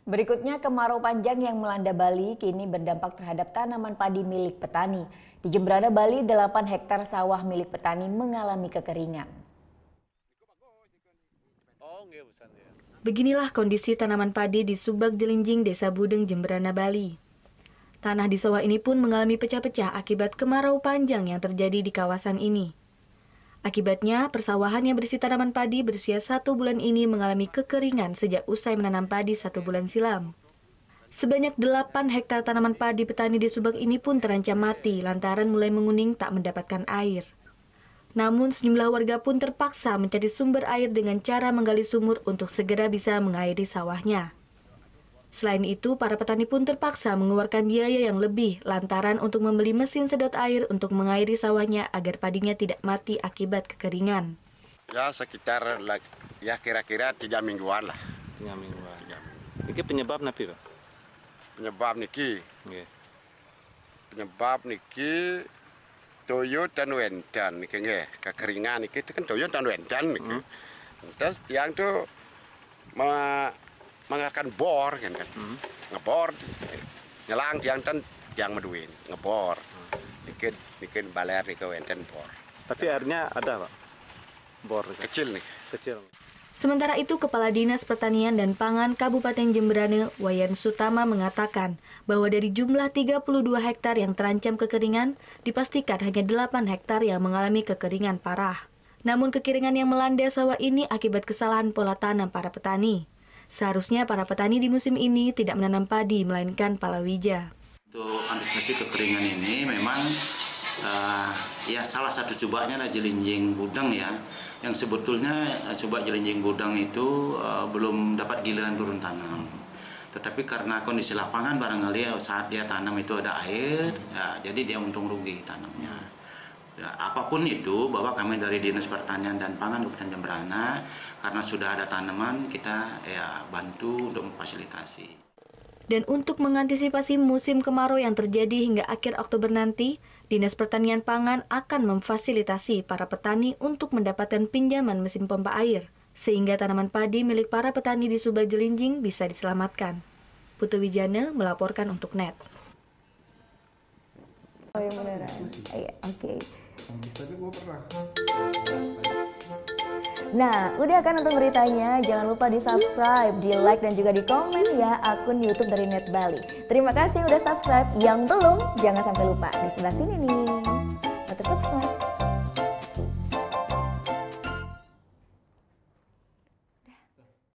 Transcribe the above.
Berikutnya, kemarau panjang yang melanda Bali kini berdampak terhadap tanaman padi milik petani. Di Jemberana, Bali, 8 hektar sawah milik petani mengalami kekeringan. Beginilah kondisi tanaman padi di Subak Jelinjing, Desa Budeng, Jemberana, Bali. Tanah di sawah ini pun mengalami pecah-pecah akibat kemarau panjang yang terjadi di kawasan ini. Akibatnya, persawahan yang berisi tanaman padi berusia 1 bulan ini mengalami kekeringan sejak usai menanam padi 1 bulan silam. Sebanyak 8 hektar tanaman padi petani di Subak ini pun terancam mati lantaran mulai menguning tak mendapatkan air. Namun sejumlah warga pun terpaksa mencari sumber air dengan cara menggali sumur untuk segera bisa mengairi sawahnya. Selain itu, para petani pun terpaksa mengeluarkan biaya yang lebih lantaran untuk membeli mesin sedot air untuk mengairi sawahnya agar padinya tidak mati akibat kekeringan. Ya sekitar ya kira-kira 3 mingguan lah. 3 mingguan. Ini penyebab napi, Pak? Penyebab niki. Okay. Penyebab niki toyo dan wendan niki nggih. Kekeringan niki itu kan toyo dan wendan niki. Terus tiang tuh menggunakan bor kan. Ngebor nyelang tiang meduin, ngebor. Niki baler niki wendan bor. Tapi airnya ada, Pak? Bor kecil nih. Kecil. Sementara itu, Kepala Dinas Pertanian dan Pangan Kabupaten Jemberana, Wayan Sutama, mengatakan bahwa dari jumlah 32 hektar yang terancam kekeringan, dipastikan hanya 8 hektar yang mengalami kekeringan parah. Namun kekeringan yang melanda sawah ini akibat kesalahan pola tanam para petani. Seharusnya para petani di musim ini tidak menanam padi, melainkan palawija. Untuk antisipasi kekeringan ini memang ya salah satu cobaannya adalah Jelinjing Budeng ya. Yang sebetulnya Subak Jelinjing Budeng itu belum dapat giliran turun tanam. Tetapi karena kondisi lapangan barangkali saat dia tanam itu ada air, ya, jadi dia untung rugi tanamnya. Ya, apapun itu, bahwa kami dari Dinas Pertanian dan Pangan Kabupaten Jemberana, karena sudah ada tanaman, kita ya bantu untuk memfasilitasi. Dan untuk mengantisipasi musim kemarau yang terjadi hingga akhir Oktober nanti, Dinas Pertanian Pangan akan memfasilitasi para petani untuk mendapatkan pinjaman mesin pompa air, sehingga tanaman padi milik para petani di Subak Jelinjing bisa diselamatkan. Putu Wijana melaporkan untuk NET. Oh yang beneran? Iya, oke. Nah, udah kan untuk beritanya? Jangan lupa di-subscribe, di-like, dan juga di-komen ya akun YouTube dari Net Bali. Terima kasih udah subscribe. Yang belum, jangan sampai lupa. Di sebelah sini nih. Notif subscribe.